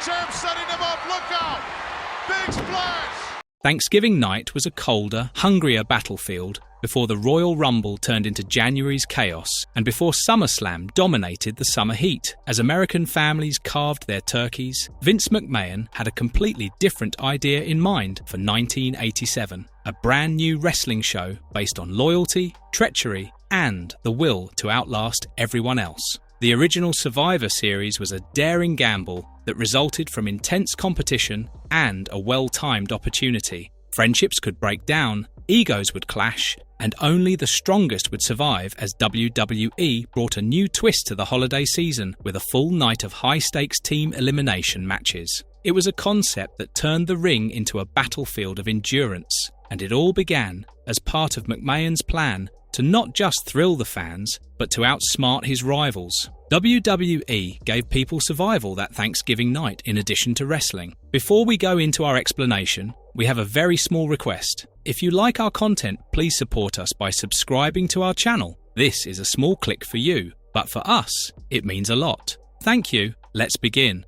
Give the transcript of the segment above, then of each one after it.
champ setting him up. Look out. Big splash. Thanksgiving night was a colder, hungrier battlefield before the Royal Rumble turned into January's chaos and before SummerSlam dominated the summer heat. As American families carved their turkeys, Vince McMahon had a completely different idea in mind for 1987, a brand new wrestling show based on loyalty, treachery, and the will to outlast everyone else. The original Survivor Series was a daring gamble that resulted from intense competition and a well-timed opportunity. Friendships could break down, egos would clash, and only the strongest would survive as WWE brought a new twist to the holiday season with a full night of high-stakes team elimination matches. It was a concept that turned the ring into a battlefield of endurance, and it all began as part of McMahon's plan to not just thrill the fans, but to outsmart his rivals. WWE gave people survival that Thanksgiving night in addition to wrestling. Before we go into our explanation, we have a very small request. If you like our content, please support us by subscribing to our channel. This is a small click for you, but for us, it means a lot. Thank you. Let's begin.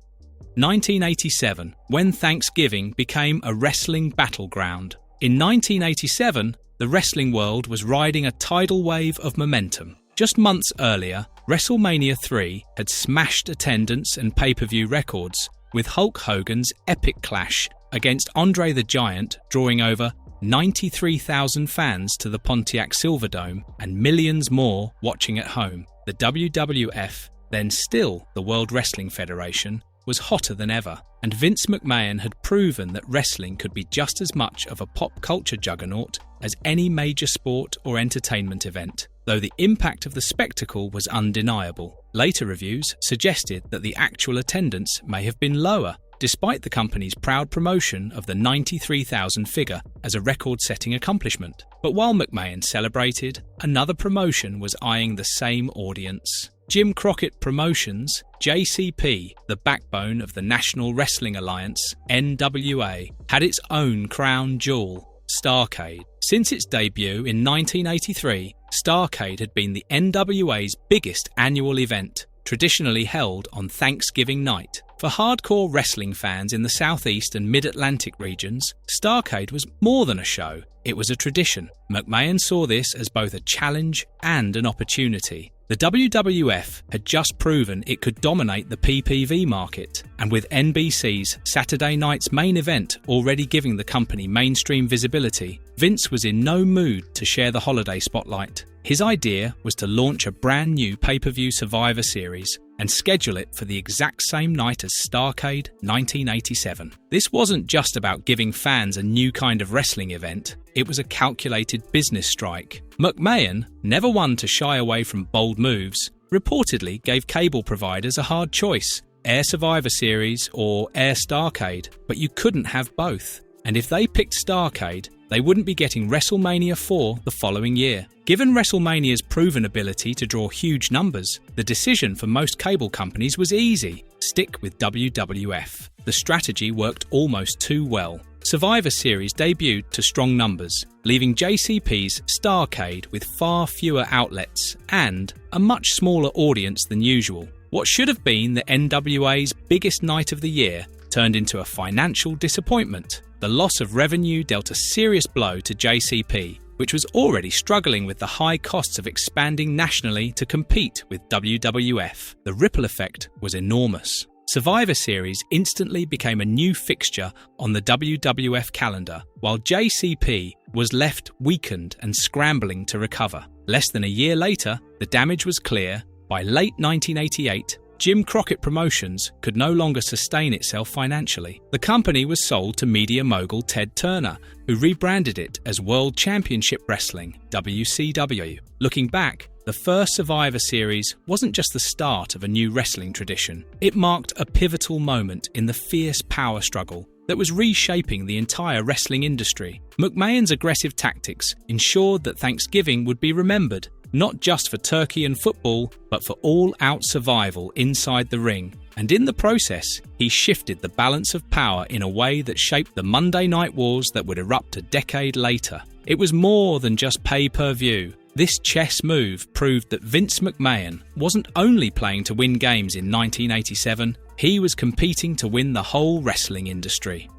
1987, when Thanksgiving became a wrestling battleground. In 1987, the wrestling world was riding a tidal wave of momentum. Just months earlier, WrestleMania 3 had smashed attendance and pay-per-view records, with Hulk Hogan's epic clash against Andre the Giant drawing over 93,000 fans to the Pontiac Silverdome and millions more watching at home. The WWF, then still the World Wrestling Federation, was hotter than ever, and Vince McMahon had proven that wrestling could be just as much of a pop culture juggernaut as any major sport or entertainment event, though the impact of the spectacle was undeniable. Later reviews suggested that the actual attendance may have been lower, despite the company's proud promotion of the 93,000 figure as a record-setting accomplishment. But while McMahon celebrated, another promotion was eyeing the same audience. Jim Crockett Promotions, JCP, the backbone of the National Wrestling Alliance, NWA, had its own crown jewel, Starrcade. Since its debut in 1983, Starrcade had been the NWA's biggest annual event, traditionally held on Thanksgiving night. For hardcore wrestling fans in the Southeast and Mid-Atlantic regions, Starrcade was more than a show, it was a tradition. McMahon saw this as both a challenge and an opportunity. The WWF had just proven it could dominate the PPV market, and with NBC's Saturday night's main event already giving the company mainstream visibility, Vince was in no mood to share the holiday spotlight. His idea was to launch a brand new pay-per-view Survivor Series and schedule it for the exact same night as Starrcade 1987. This wasn't just about giving fans a new kind of wrestling event, it was a calculated business strike. McMahon, never one to shy away from bold moves, reportedly gave cable providers a hard choice: air Survivor Series or air Starrcade, but you couldn't have both. And if they picked Starrcade, they wouldn't be getting WrestleMania 4 the following year. Given WrestleMania's proven ability to draw huge numbers, the decision for most cable companies was easy: stick with WWF. The strategy worked almost too well. Survivor Series debuted to strong numbers, leaving JCP's Starrcade with far fewer outlets and a much smaller audience than usual. What should have been the NWA's biggest night of the year turned into a financial disappointment. The loss of revenue dealt a serious blow to JCP, which was already struggling with the high costs of expanding nationally to compete with WWF. The ripple effect was enormous. Survivor Series instantly became a new fixture on the WWF calendar, while JCP was left weakened and scrambling to recover. Less than a year later, the damage was clear. By late 1988, Jim Crockett Promotions could no longer sustain itself financially. The company was sold to media mogul Ted Turner, who rebranded it as World Championship Wrestling, WCW. Looking back, the first Survivor Series wasn't just the start of a new wrestling tradition. It marked a pivotal moment in the fierce power struggle that was reshaping the entire wrestling industry. McMahon's aggressive tactics ensured that Thanksgiving would be remembered, not just for turkey and football, but for all-out survival inside the ring. And in the process, he shifted the balance of power in a way that shaped the Monday Night Wars that would erupt a decade later. It was more than just pay-per-view. This chess move proved that Vince McMahon wasn't only playing to win games in 1987, he was competing to win the whole wrestling industry.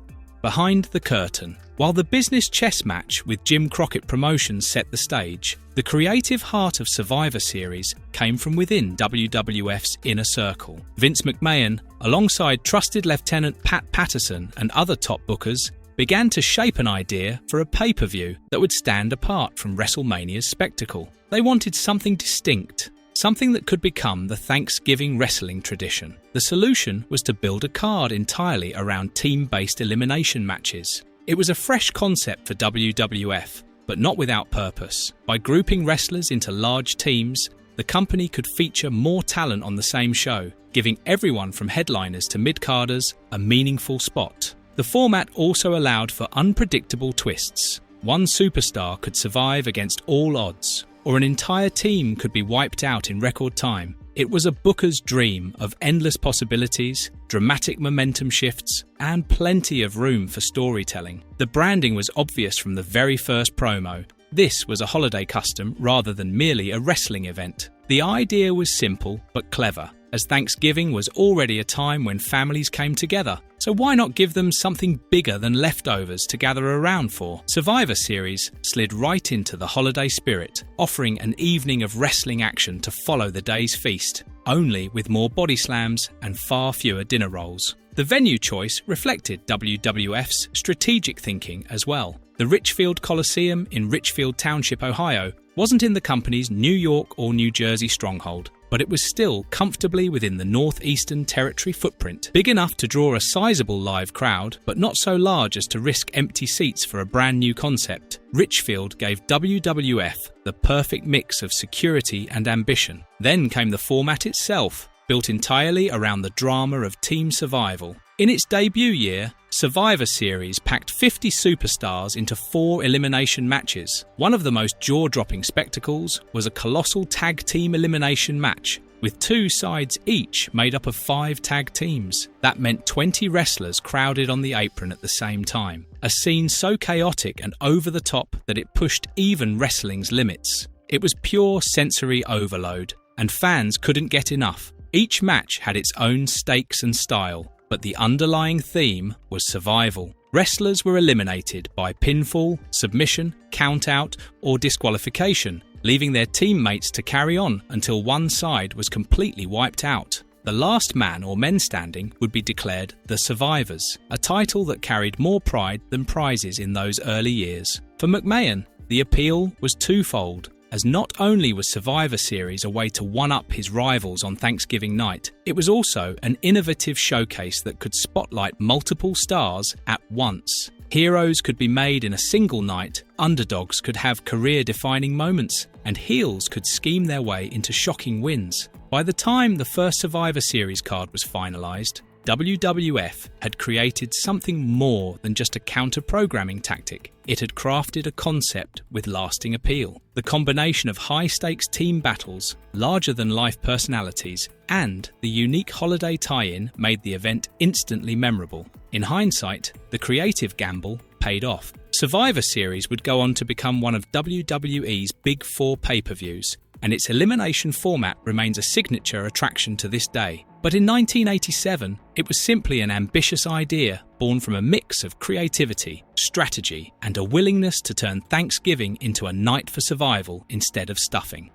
Behind the curtain, while the business chess match with Jim Crockett Promotions set the stage, the creative heart of Survivor Series came from within WWF's inner circle. Vince McMahon, alongside trusted Lieutenant Pat Patterson and other top bookers, began to shape an idea for a pay-per-view that would stand apart from WrestleMania's spectacle. They wanted something distinct, something that could become the Thanksgiving wrestling tradition. The solution was to build a card entirely around team-based elimination matches. It was a fresh concept for WWF, but not without purpose. By grouping wrestlers into large teams, the company could feature more talent on the same show, giving everyone from headliners to mid-carders a meaningful spot. The format also allowed for unpredictable twists. One superstar could survive against all odds, or an entire team could be wiped out in record time. It was a booker's dream of endless possibilities, dramatic momentum shifts, and plenty of room for storytelling. The branding was obvious from the very first promo. This was a holiday custom rather than merely a wrestling event. The idea was simple but clever, as Thanksgiving was already a time when families came together. So why not give them something bigger than leftovers to gather around for? Survivor Series slid right into the holiday spirit, offering an evening of wrestling action to follow the day's feast, only with more body slams and far fewer dinner rolls. The venue choice reflected WWF's strategic thinking as well. The Richfield Coliseum in Richfield Township, Ohio, wasn't in the company's New York or New Jersey stronghold, but it was still comfortably within the Northeastern Territory footprint, big enough to draw a sizable live crowd, but not so large as to risk empty seats for a brand new concept. Richfield gave WWF the perfect mix of security and ambition. Then came the format itself, built entirely around the drama of team survival. In its debut year, Survivor Series packed 50 superstars into 4 elimination matches. One of the most jaw-dropping spectacles was a colossal tag team elimination match, with 2 sides each made up of 5 tag teams. That meant 20 wrestlers crowded on the apron at the same time. A scene so chaotic and over the top that it pushed even wrestling's limits. It was pure sensory overload, and fans couldn't get enough. Each match had its own stakes and style, but the underlying theme was survival. Wrestlers were eliminated by pinfall, submission, countout, or disqualification, leaving their teammates to carry on until one side was completely wiped out. The last man or men standing would be declared the Survivors, a title that carried more pride than prizes in those early years. For McMahon, the appeal was twofold, as not only was Survivor Series a way to one-up his rivals on Thanksgiving night, it was also an innovative showcase that could spotlight multiple stars at once. Heroes could be made in a single night, underdogs could have career-defining moments, and heels could scheme their way into shocking wins. By the time the first Survivor Series card was finalised, WWF had created something more than just a counter-programming tactic. It had crafted a concept with lasting appeal. The combination of high-stakes team battles, larger-than-life personalities, and the unique holiday tie-in made the event instantly memorable. In hindsight, the creative gamble paid off. Survivor Series would go on to become one of WWE's Big Four pay-per-views, and its elimination format remains a signature attraction to this day. But in 1987, it was simply an ambitious idea born from a mix of creativity, strategy, and a willingness to turn Thanksgiving into a night for survival instead of stuffing.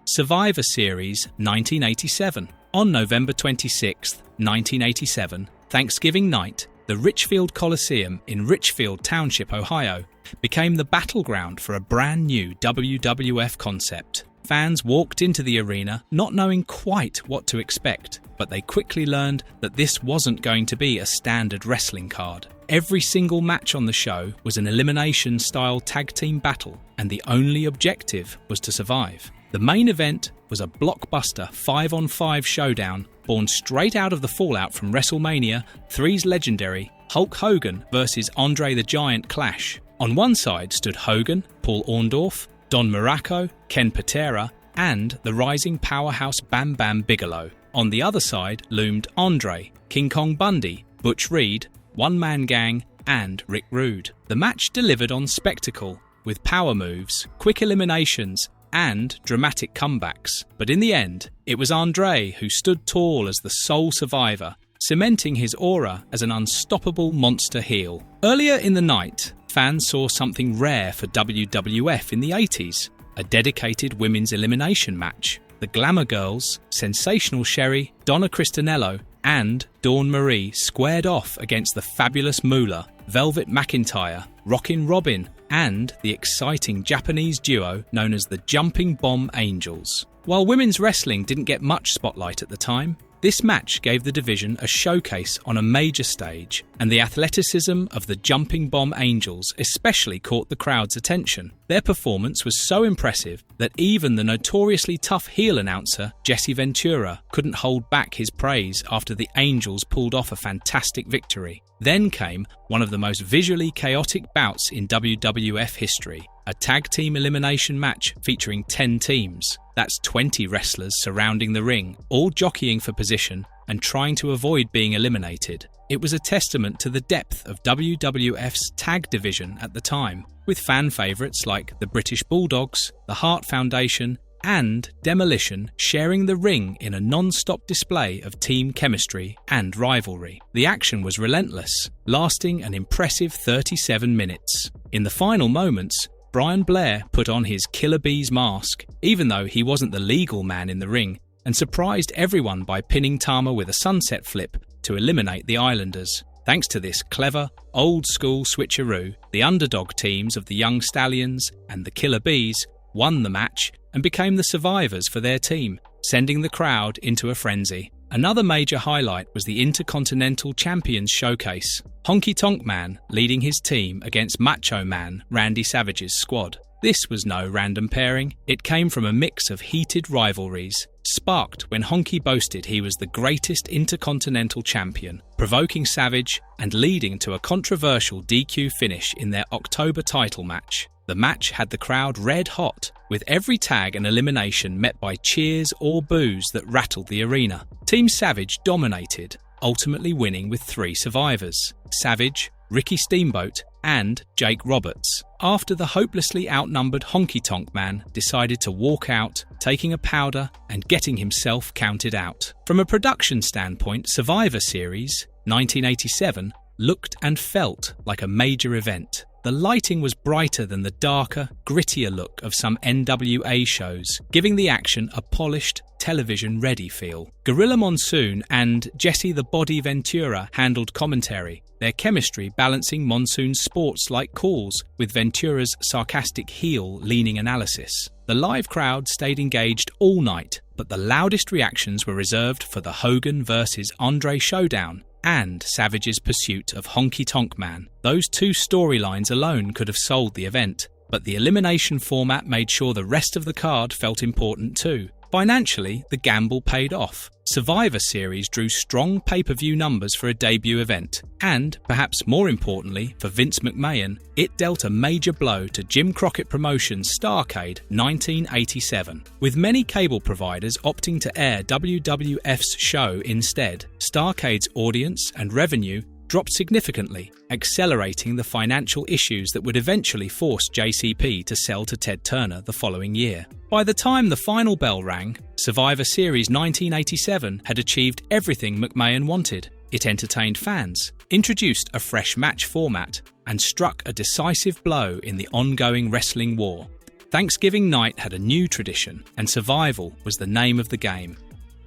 Survivor Series 1987. On November 26, 1987, Thanksgiving night, the Richfield Coliseum in Richfield Township, Ohio, became the battleground for a brand new WWF concept. Fans walked into the arena not knowing quite what to expect, but they quickly learned that this wasn't going to be a standard wrestling card. Every single match on the show was an elimination-style tag team battle, and the only objective was to survive. The main event was a blockbuster 5-on-5 showdown born straight out of the fallout from WrestleMania 3's legendary Hulk Hogan vs. Andre the Giant clash. On one side stood Hogan, Paul Orndorff, Don Muraco, Ken Patera, and the rising powerhouse Bam Bam Bigelow. On the other side loomed Andre, King Kong Bundy, Butch Reed, One Man Gang, and Rick Rude. The match delivered on spectacle, with power moves, quick eliminations, and dramatic comebacks. But in the end, it was Andre who stood tall as the sole survivor, cementing his aura as an unstoppable monster heel. Earlier in the night, fans saw something rare for WWF in the 80s, a dedicated women's elimination match. The Glamour Girls, Sensational Sherry, Donna Christanello, and Dawn Marie squared off against the Fabulous Moolah, Velvet McIntyre, Rockin' Robin, and the exciting Japanese duo known as the Jumping Bomb Angels. While women's wrestling didn't get much spotlight at the time, this match gave the division a showcase on a major stage, and the athleticism of the Jumping Bomb Angels especially caught the crowd's attention. Their performance was so impressive that even the notoriously tough heel announcer Jesse Ventura couldn't hold back his praise after the Angels pulled off a fantastic victory. Then came one of the most visually chaotic bouts in WWF history, a tag team elimination match featuring 10 teams. That's 20 wrestlers surrounding the ring, all jockeying for position and trying to avoid being eliminated. It was a testament to the depth of WWF's tag division at the time, with fan favourites like the British Bulldogs, the Hart Foundation, and Demolition sharing the ring in a non-stop display of team chemistry and rivalry. The action was relentless, lasting an impressive 37 minutes. In the final moments, Brian Blair put on his Killer Bees mask, even though he wasn't the legal man in the ring, and surprised everyone by pinning Tama with a sunset flip to eliminate the Islanders. Thanks to this clever, old-school switcheroo, the underdog teams of the Young Stallions and the Killer Bees won the match and became the survivors for their team, sending the crowd into a frenzy. Another major highlight was the Intercontinental Champions Showcase, Honky Tonk Man leading his team against Macho Man Randy Savage's squad. This was no random pairing. It came from a mix of heated rivalries, sparked when Honky boasted he was the greatest Intercontinental Champion, provoking Savage and leading to a controversial DQ finish in their October title match. The match had the crowd red hot, with every tag and elimination met by cheers or boos that rattled the arena. Team Savage dominated, ultimately winning with 3 survivors: Savage, Ricky Steamboat, and Jake Roberts, after the hopelessly outnumbered Honky Tonk Man decided to walk out, taking a powder and getting himself counted out. From a production standpoint, Survivor Series 1987 looked and felt like a major event. The lighting was brighter than the darker, grittier look of some NWA shows, giving the action a polished, television-ready feel. Gorilla Monsoon and Jesse the Body Ventura handled commentary, their chemistry balancing Monsoon's sports-like calls with Ventura's sarcastic heel-leaning analysis. The live crowd stayed engaged all night, but the loudest reactions were reserved for the Hogan vs. Andre showdown and Savage's pursuit of Honky Tonk Man. Those 2 storylines alone could have sold the event, but the elimination format made sure the rest of the card felt important too. Financially, the gamble paid off. Survivor Series drew strong pay-per-view numbers for a debut event, and, perhaps more importantly for Vince McMahon, it dealt a major blow to Jim Crockett Promotions' Starrcade 1987. With many cable providers opting to air WWF's show instead, Starrcade's audience and revenue dropped significantly, accelerating the financial issues that would eventually force JCP to sell to Ted Turner the following year. By the time the final bell rang, Survivor Series 1987 had achieved everything McMahon wanted. It entertained fans, introduced a fresh match format, and struck a decisive blow in the ongoing wrestling war. Thanksgiving night had a new tradition, and survival was the name of the game.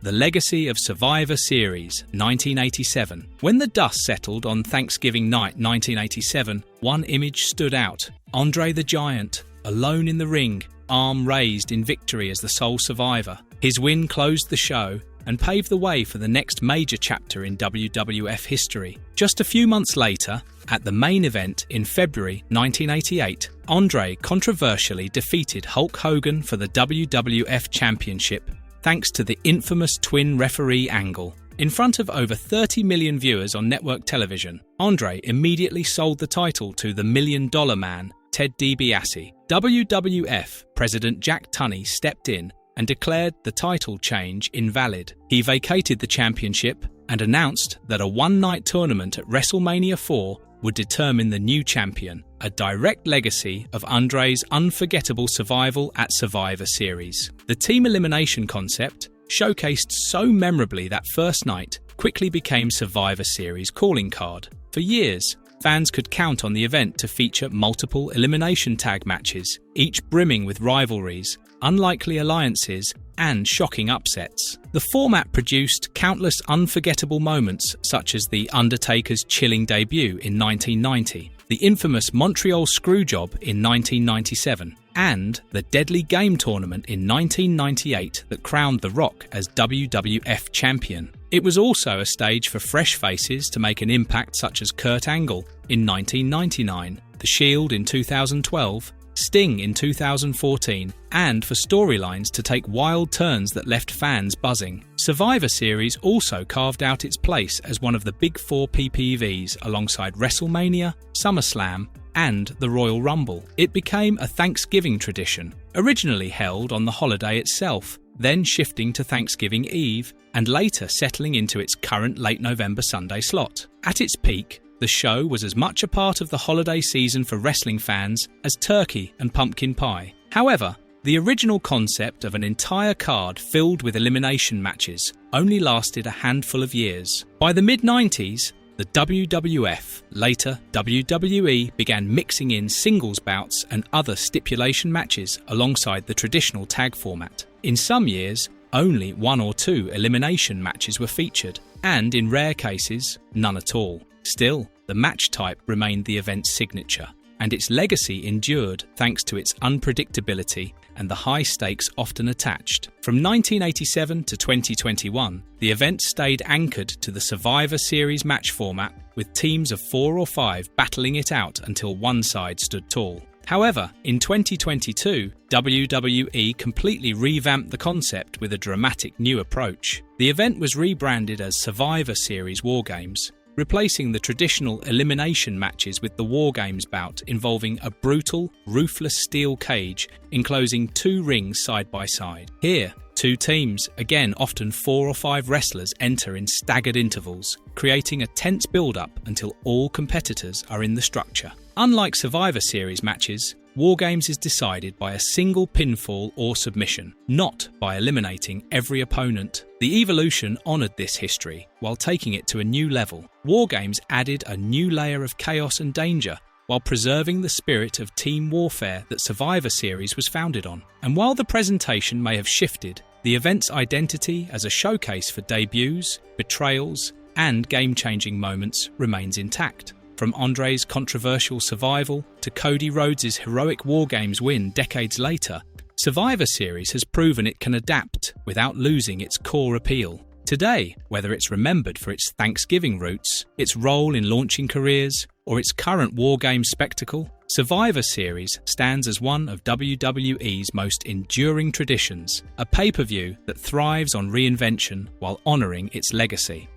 The legacy of Survivor Series 1987. When the dust settled on Thanksgiving night 1987, one image stood out. Andre the Giant, alone in the ring, arm raised in victory as the sole survivor. His win closed the show and paved the way for the next major chapter in WWF history. Just a few months later, at the main event in February 1988, Andre controversially defeated Hulk Hogan for the WWF Championship thanks to the infamous twin referee angle. In front of over 30 million viewers on network television, Andre immediately sold the title to the $1 Million Man, Ted DiBiase. WWF President Jack Tunney stepped in and declared the title change invalid. He vacated the championship and announced that a one-night tournament at WrestleMania 4 would determine the new champion, a direct legacy of Andre's unforgettable survival at Survivor Series. The team elimination concept, showcased so memorably that first night, quickly became Survivor Series' calling card. For years, fans could count on the event to feature multiple elimination tag matches, each brimming with rivalries, unlikely alliances, and shocking upsets. The format produced countless unforgettable moments, such as The Undertaker's chilling debut in 1990, the infamous Montreal Screwjob in 1997, and the Deadly Game Tournament in 1998 that crowned The Rock as WWF champion. It was also a stage for fresh faces to make an impact, such as Kurt Angle in 1999, The Shield in 2012, Sting in 2014, and for storylines to take wild turns that left fans buzzing. Survivor Series also carved out its place as one of the big four PPVs alongside WrestleMania, SummerSlam, and the Royal Rumble. It became a Thanksgiving tradition, originally held on the holiday itself, then shifting to Thanksgiving Eve, and later settling into its current late November Sunday slot. At its peak, the show was as much a part of the holiday season for wrestling fans as turkey and pumpkin pie. However, the original concept of an entire card filled with elimination matches only lasted a handful of years. By the mid-90s, the WWF, later WWE, began mixing in singles bouts and other stipulation matches alongside the traditional tag format. In some years, only 1 or 2 elimination matches were featured, and in rare cases, none at all. Still, the match type remained the event's signature, and its legacy endured thanks to its unpredictability and the high stakes often attached. From 1987 to 2021, the event stayed anchored to the Survivor Series match format, with teams of 4 or 5 battling it out until one side stood tall. However, in 2022, WWE completely revamped the concept with a dramatic new approach. The event was rebranded as Survivor Series War Games, replacing the traditional elimination matches with the War Games bout involving a brutal, roofless steel cage enclosing 2 rings side by side. Here, 2 teams, again often 4 or 5 wrestlers, enter in staggered intervals, creating a tense build-up until all competitors are in the structure. Unlike Survivor Series matches, War Games is decided by a single pinfall or submission, not by eliminating every opponent. The Evolution honoured this history while taking it to a new level. War Games added a new layer of chaos and danger while preserving the spirit of team warfare that Survivor Series was founded on. And while the presentation may have shifted, the event's identity as a showcase for debuts, betrayals, and game-changing moments remains intact. From Andre's controversial survival to Cody Rhodes' heroic War Games win decades later, Survivor Series has proven it can adapt without losing its core appeal. Today, whether it's remembered for its Thanksgiving roots, its role in launching careers, or its current War Games spectacle, Survivor Series stands as one of WWE's most enduring traditions, a pay-per-view that thrives on reinvention while honouring its legacy.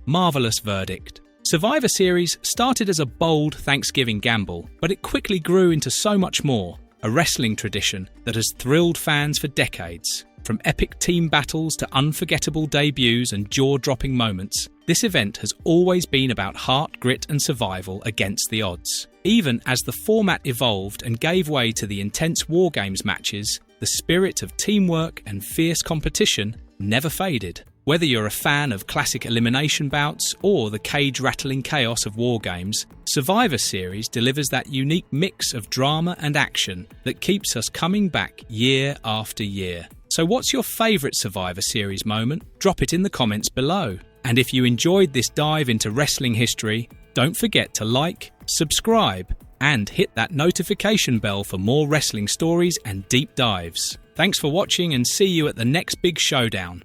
Marvellous verdict. Survivor Series started as a bold Thanksgiving gamble, but it quickly grew into so much more, a wrestling tradition that has thrilled fans for decades. From epic team battles to unforgettable debuts and jaw-dropping moments, this event has always been about heart, grit and survival against the odds. Even as the format evolved and gave way to the intense War Games matches, the spirit of teamwork and fierce competition never faded. Whether you're a fan of classic elimination bouts or the cage-rattling chaos of War Games, Survivor Series delivers that unique mix of drama and action that keeps us coming back year after year. So what's your favourite Survivor Series moment? Drop it in the comments below. And if you enjoyed this dive into wrestling history, don't forget to like, subscribe, and hit that notification bell for more wrestling stories and deep dives. Thanks for watching and see you at the next big showdown.